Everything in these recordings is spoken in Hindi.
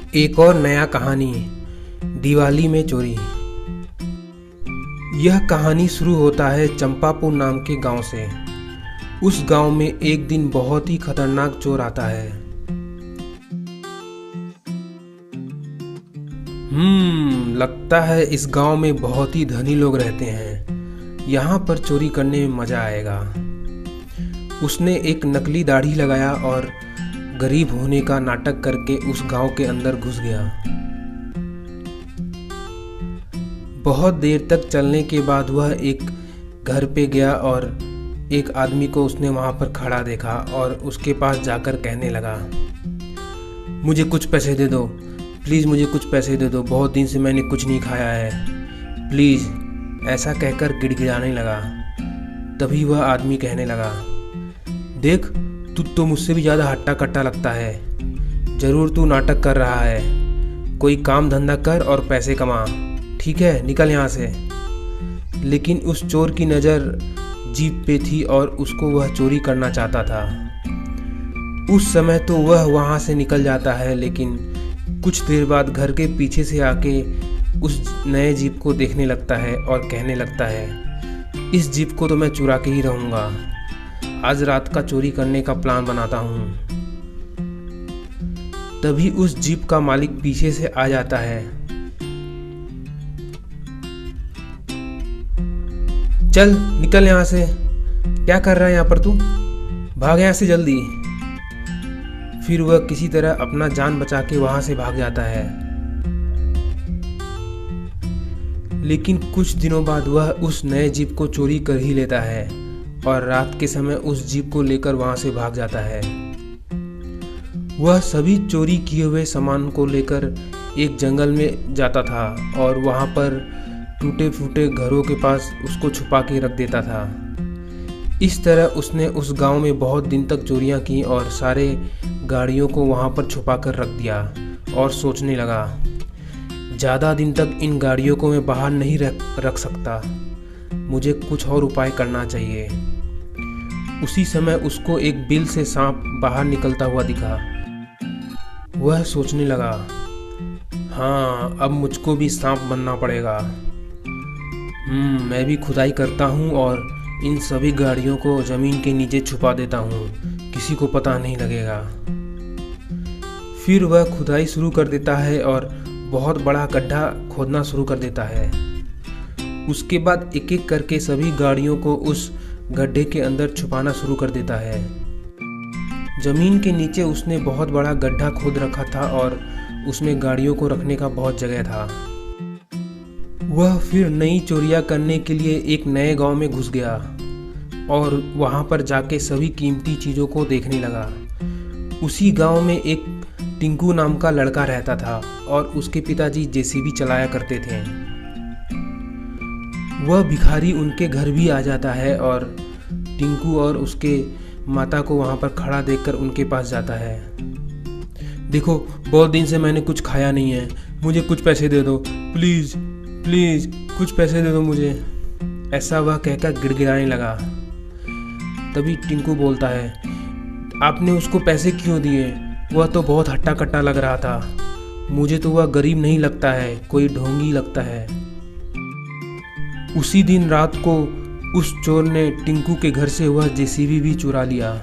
एक और नया कहानी, दिवाली में चोरी। यह कहानी शुरू होता है चंपापुर नाम के गांव से। उस गांव में एक दिन बहुत ही खतरनाक चोर आता है। लगता है इस गांव में बहुत ही धनी लोग रहते हैं। यहाँ पर चोरी करने में मजा आएगा। उसने एक नकली दाढ़ी लगाया और गरीब होने का नाटक करके उस गांव के अंदर घुस गया। बहुत देर तक चलने के बाद वह एक घर पे गया और एक आदमी को उसने वहां पर खड़ा देखा और उसके पास जाकर कहने लगा, मुझे कुछ पैसे दे दो प्लीज़, मुझे कुछ पैसे दे दो, बहुत दिन से मैंने कुछ नहीं खाया है, प्लीज़। ऐसा कहकर गिड़गिड़ाने लगा। तभी वह आदमी कहने लगा, देख तू तो मुझसे भी ज़्यादा हट्टा कट्टा लगता है। ज़रूर तू नाटक कर रहा है। कोई काम धंधा कर और पैसे कमा, ठीक है, निकल यहाँ से। लेकिन उस चोर की नज़र जीप पे थी और उसको वह चोरी करना चाहता था। उस समय तो वह वहाँ से निकल जाता है, लेकिन कुछ देर बाद घर के पीछे से आके उस नए जीप को देखने लगता है और कहने लगता है, इस जीप को तो मैं चुरा के ही रहूँगा। आज रात का चोरी करने का प्लान बनाता हूँ। तभी उस जीप का मालिक पीछे से आ जाता है। चल निकल यहाँ से, क्या कर रहा है यहाँ पर तू, भाग यहाँ से जल्दी। फिर वह किसी तरह अपना जान बचा के वहां से भाग जाता है। लेकिन कुछ दिनों बाद वह उस नए जीप को चोरी कर ही लेता है और रात के समय उस जीप को लेकर वहां से भाग जाता है। वह सभी चोरी किए हुए सामान को लेकर एक जंगल में जाता था और वहां पर टूटे फूटे घरों के पास उसको छुपा के रख देता था। इस तरह उसने उस गांव में बहुत दिन तक चोरियां की और सारे गाड़ियों को वहां पर छुपा कर रख दिया और सोचने लगा, ज़्यादा दिन तक इन गाड़ियों को मैं बाहर नहीं रख सकता, मुझे कुछ और उपाय करना चाहिए। उसी समय उसको एक बिल से सांप बाहर निकलता हुआ दिखा। वह सोचने लगा, हाँ अब मुझको भी सांप बनना पड़ेगा। मैं भी खुदाई करता हूँ और इन सभी गाड़ियों को ज़मीन के नीचे छुपा देता हूँ, किसी को पता नहीं लगेगा। फिर वह खुदाई शुरू कर देता है और बहुत बड़ा गड्ढा खोदना शुरू कर देता है। उसके बाद एक एक करके सभी गाड़ियों को उस गड्ढे के अंदर छुपाना शुरू कर देता है। जमीन के नीचे उसने बहुत बड़ा गड्ढा खोद रखा था और उसमें गाड़ियों को रखने का बहुत जगह था। वह फिर नई चोरियां करने के लिए एक नए गांव में घुस गया और वहां पर जाके सभी कीमती चीज़ों को देखने लगा। उसी गांव में एक टिंकू नाम का लड़का रहता था और उसके पिताजी जेसीबी चलाया करते थे। वह भिखारी उनके घर भी आ जाता है और टिंकू और उसके माता को वहां पर खड़ा देखकर उनके पास जाता है। देखो बहुत दिन से मैंने कुछ खाया नहीं है, मुझे कुछ पैसे दे दो प्लीज़ प्लीज़, कुछ पैसे दे दो मुझे। ऐसा वह कहकर गिड़गिड़ाने लगा। तभी टिंकू बोलता है, आपने उसको पैसे क्यों दिए, वह तो बहुत हट्टा कट्टा लग रहा था, मुझे तो वह गरीब नहीं लगता है, कोई ढोंगी लगता है। उसी दिन रात को उस चोर ने टिंकू के घर से वह जेसीबी भी चुरा लिया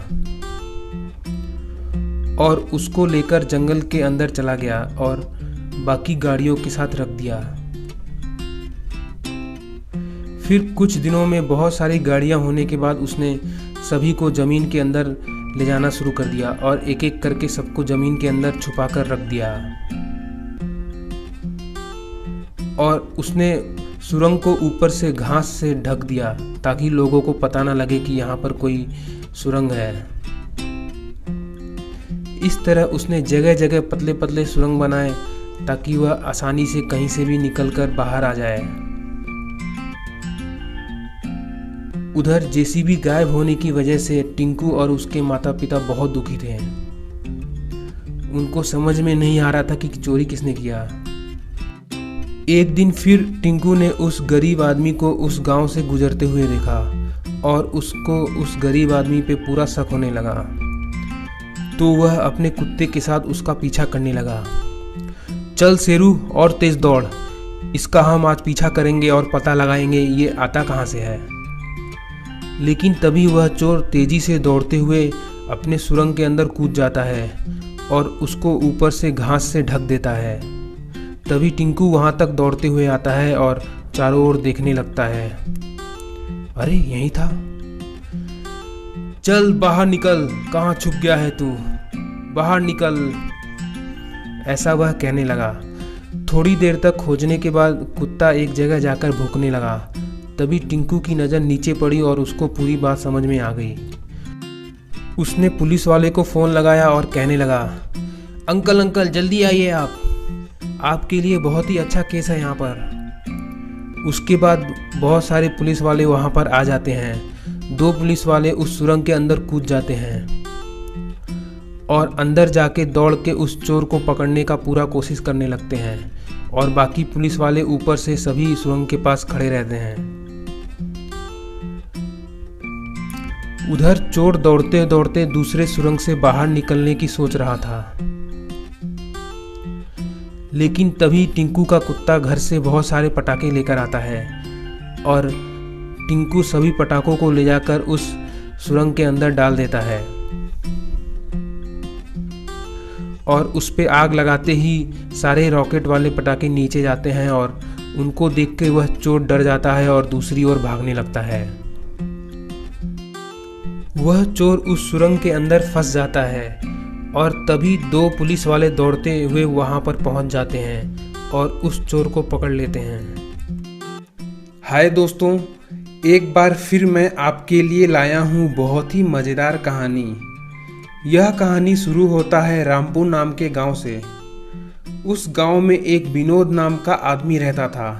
और उसको लेकर जंगल के अंदर चला गया और बाकी गाड़ियों के साथ रख दिया। फिर कुछ दिनों में बहुत सारी गाड़ियां होने के बाद उसने सभी को ज़मीन के अंदर ले जाना शुरू कर दिया और एक एक करके सबको ज़मीन के अंदर छुपा कर रख दिया। और उसने सुरंग को ऊपर से घास से ढक दिया ताकि लोगों को पता ना लगे कि यहाँ पर कोई सुरंग है। इस तरह उसने जगह जगह पतले पतले सुरंग बनाए ताकि वह आसानी से कहीं से भी निकलकर बाहर आ जाए। उधर जेसीबी गायब होने की वजह से टिंकू और उसके माता पिता बहुत दुखी थे। उनको समझ में नहीं आ रहा था कि चोरी किसने किया। एक दिन फिर टिंकू ने उस गरीब आदमी को उस गांव से गुजरते हुए देखा और उसको उस गरीब आदमी पे पूरा शक होने लगा। तो वह अपने कुत्ते के साथ उसका पीछा करने लगा। चल शेरू और तेज दौड़, इसका हम आज पीछा करेंगे और पता लगाएंगे ये आता कहाँ से है। लेकिन तभी वह चोर तेजी से दौड़ते हुए अपने सुरंग के अंदर कूद जाता है और उसको ऊपर से घास से ढक देता है। तभी टिंकू वहाँ तक दौड़ते हुए आता है और चारों ओर देखने लगता है। अरे यही था। चल बाहर निकल, कहाँ छुप गया है तू, बाहर निकल, ऐसा वह कहने लगा। थोड़ी देर तक खोजने के बाद कुत्ता एक जगह जाकर भौंकने लगा। तभी टिंकू की नज़र नीचे पड़ी और उसको पूरी बात समझ में आ गई। उसने पुलिस वाले को फ़ोन लगाया और कहने लगा, अंकल अंकल जल्दी आइए, आपके लिए बहुत ही अच्छा केस है यहाँ पर। उसके बाद बहुत सारे पुलिस वाले वहाँ पर आ जाते हैं। 2 पुलिस वाले उस सुरंग के अंदर कूद जाते हैं और अंदर जाके दौड़ के उस चोर को पकड़ने का पूरा कोशिश करने लगते हैं और बाकी पुलिस वाले ऊपर से सभी सुरंग के पास खड़े रहते हैं। उधर चोर दौड़ते दौड़ते दूसरे सुरंग से बाहर निकलने की सोच रहा था। लेकिन तभी टिंकू का कुत्ता घर से बहुत सारे पटाखे लेकर आता है और टिंकू सभी पटाखों को ले जाकर उस सुरंग के अंदर डाल देता है और उस पे आग लगाते ही सारे रॉकेट वाले पटाखे नीचे जाते हैं और उनको देख के वह चोर डर जाता है और दूसरी ओर भागने लगता है। वह चोर उस सुरंग के अंदर फंस जाता है और तभी 2 पुलिस वाले दौड़ते हुए वहां पर पहुंच जाते हैं और उस चोर को पकड़ लेते हैं। हाय दोस्तों, एक बार फिर मैं आपके लिए लाया हूं बहुत ही मज़ेदार कहानी। यह कहानी शुरू होता है रामपुर नाम के गांव से। उस गांव में एक विनोद नाम का आदमी रहता था।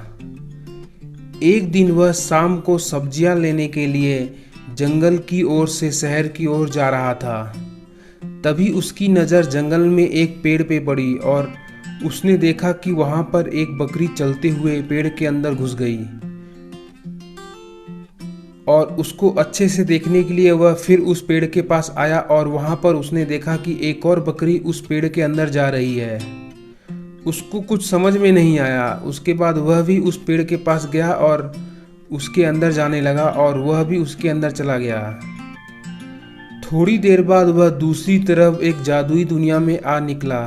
एक दिन वह शाम को सब्जियां लेने के लिए जंगल की ओर से शहर की ओर जा रहा था। तभी उसकी नज़र जंगल में एक पेड़ पे पड़ी और उसने देखा कि वहां पर एक बकरी चलते हुए पेड़ के अंदर घुस गई और उसको अच्छे से देखने के लिए वह फिर उस पेड़ के पास आया और वहां पर उसने देखा कि एक और बकरी उस पेड़ के अंदर जा रही है। उसको कुछ समझ में नहीं आया। उसके बाद वह भी उस पेड़ के पास गया और उसके अंदर जाने लगा और वह भी उसके अंदर चला गया। थोड़ी देर बाद वह दूसरी तरफ एक जादुई दुनिया में आ निकला।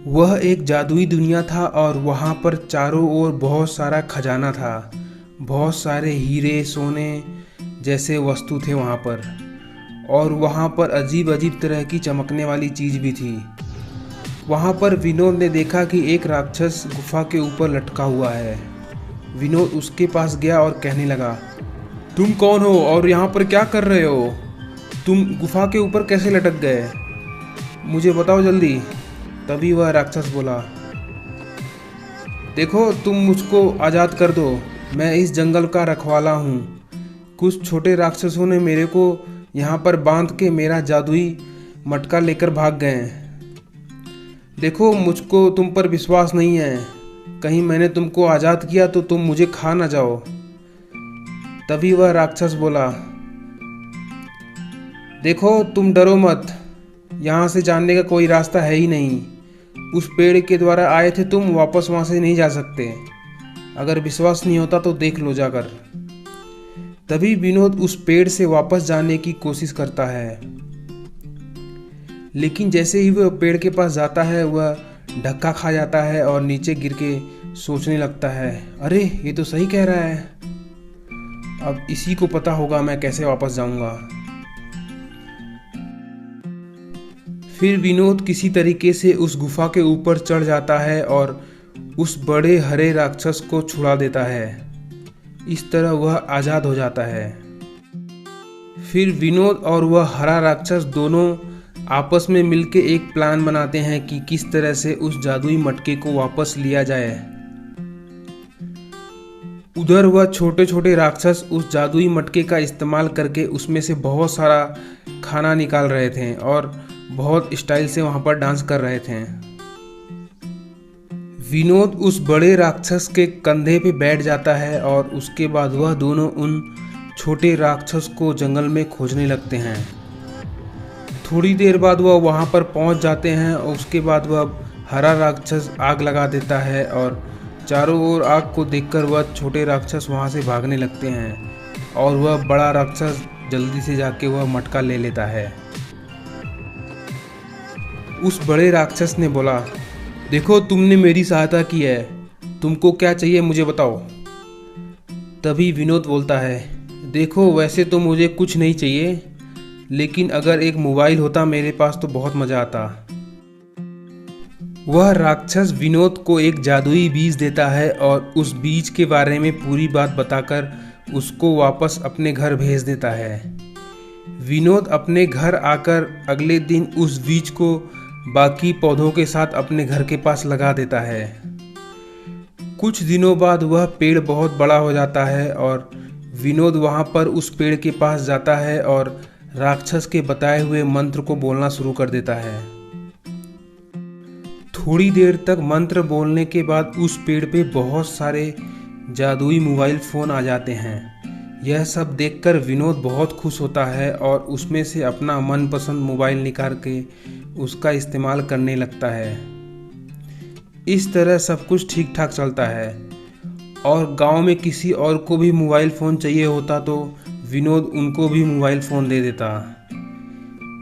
वह एक जादुई दुनिया था और वहां पर चारों ओर बहुत सारा खजाना था। बहुत सारे हीरे सोने जैसे वस्तु थे वहां पर और वहां पर अजीब अजीब तरह की चमकने वाली चीज भी थी। वहां पर विनोद ने देखा कि एक राक्षस गुफा के ऊपर लटका हुआ है। विनोद उसके पास गया और कहने लगा, तुम कौन हो और यहाँ पर क्या कर रहे हो? तुम गुफा के ऊपर कैसे लटक गए? मुझे बताओ जल्दी। तभी वह राक्षस बोला, देखो तुम मुझको आज़ाद कर दो, मैं इस जंगल का रखवाला हूँ। कुछ छोटे राक्षसों ने मेरे को यहाँ पर बांध के मेरा जादुई मटका लेकर भाग गए। देखो मुझको तुम पर विश्वास नहीं है, कहीं मैंने तुमको आज़ाद किया तो तुम मुझे खा ना जाओ। तभी वह राक्षस बोला, देखो तुम डरो मत, यहाँ से जाने का कोई रास्ता है ही नहीं। उस पेड़ के द्वारा आए थे तुम, वापस वहाँ से नहीं जा सकते। अगर विश्वास नहीं होता तो देख लो जाकर। तभी विनोद उस पेड़ से वापस जाने की कोशिश करता है, लेकिन जैसे ही वह पेड़ के पास जाता है वह धक्का खा जाता है और नीचे गिर के सोचने लगता है, अरे ये तो सही कह रहा है, अब इसी को पता होगा मैं कैसे वापस जाऊंगा। फिर विनोद किसी तरीके से उस गुफा के ऊपर चढ़ जाता है और उस बड़े हरे राक्षस को छुड़ा देता है। इस तरह वह आज़ाद हो जाता है। फिर विनोद और वह हरा राक्षस दोनों आपस में मिलके एक प्लान बनाते हैं कि किस तरह से उस जादुई मटके को वापस लिया जाए। उधर वह छोटे छोटे राक्षस उस जादुई मटके का इस्तेमाल करके उसमें से बहुत सारा खाना निकाल रहे थे और बहुत स्टाइल से वहां पर डांस कर रहे थे। विनोद उस बड़े राक्षस के कंधे पे बैठ जाता है और उसके बाद वह दोनों उन छोटे राक्षस को जंगल में खोजने लगते हैं। थोड़ी देर बाद वह वहाँ पर पहुँच जाते हैं और उसके बाद वह हरा राक्षस आग लगा देता है और चारों ओर आग को देखकर वह छोटे राक्षस वहाँ से भागने लगते हैं और वह बड़ा राक्षस जल्दी से जाके वह मटका ले लेता है। उस बड़े राक्षस ने बोला, देखो तुमने मेरी सहायता की है, तुमको क्या चाहिए मुझे बताओ। तभी विनोद बोलता है, देखो वैसे तो मुझे कुछ नहीं चाहिए, लेकिन अगर एक मोबाइल होता मेरे पास तो बहुत मज़ा आता। वह राक्षस विनोद को एक जादुई बीज देता है और उस बीज के बारे में पूरी बात बताकर उसको वापस अपने घर भेज देता है। विनोद अपने घर आकर अगले दिन उस बीज को बाकी पौधों के साथ अपने घर के पास लगा देता है। कुछ दिनों बाद वह पेड़ बहुत बड़ा हो जाता है और विनोद वहाँ पर उस पेड़ के पास जाता है और राक्षस के बताए हुए मंत्र को बोलना शुरू कर देता है। थोड़ी देर तक मंत्र बोलने के बाद उस पेड़ पे बहुत सारे जादुई मोबाइल फ़ोन आ जाते हैं। यह सब देखकर विनोद बहुत खुश होता है और उसमें से अपना मनपसंद मोबाइल निकाल के उसका इस्तेमाल करने लगता है। इस तरह सब कुछ ठीक ठाक चलता है और गांव में किसी और को भी मोबाइल फ़ोन चाहिए होता तो विनोद उनको भी मोबाइल फ़ोन दे देता।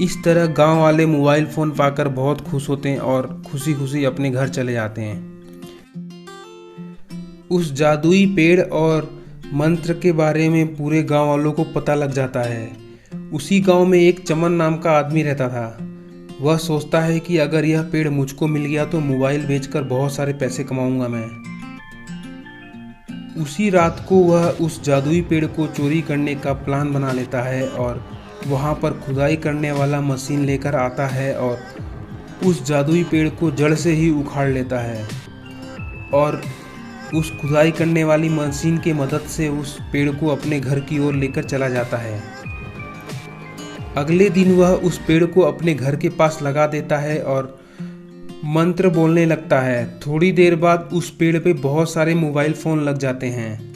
इस तरह गांव वाले मोबाइल फ़ोन पाकर बहुत खुश होते हैं और खुशी खुशी अपने घर चले जाते हैं। उस जादुई पेड़ और मंत्र के बारे में पूरे गांव वालों को पता लग जाता है। उसी गांव में एक चमन नाम का आदमी रहता था। वह सोचता है कि अगर यह पेड़ मुझको मिल गया तो मोबाइल बेचकर बहुत सारे पैसे कमाऊंगा मैं। उसी रात को वह उस जादुई पेड़ को चोरी करने का प्लान बना लेता है और वहाँ पर खुदाई करने वाला मशीन लेकर आता है और उस जादुई पेड़ को जड़ से ही उखाड़ लेता है और उस खुदाई करने वाली मशीन की मदद से उस पेड़ को अपने घर की ओर लेकर चला जाता है। अगले दिन वह उस पेड़ को अपने घर के पास लगा देता है और मंत्र बोलने लगता है। थोड़ी देर बाद उस पेड़ पे बहुत सारे मोबाइल फ़ोन लग जाते हैं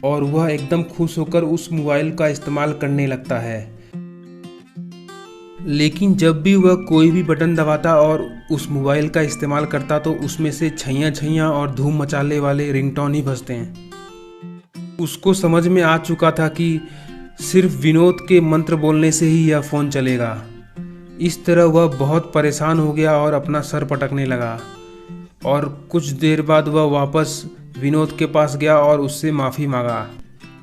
और वह एकदम खुश होकर उस मोबाइल का इस्तेमाल करने लगता है। लेकिन जब भी वह कोई भी बटन दबाता और उस मोबाइल का इस्तेमाल करता तो उसमें से छैया छैया और धूम मचाने वाले रिंगटोन ही बजते हैं। उसको समझ में आ चुका था कि सिर्फ विनोद के मंत्र बोलने से ही यह फ़ोन चलेगा। इस तरह वह बहुत परेशान हो गया और अपना सर पटकने लगा और कुछ देर बाद वह वापस विनोद के पास गया और उससे माफ़ी मांगा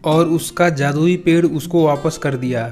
और उसका जादुई पेड़ उसको वापस कर दिया।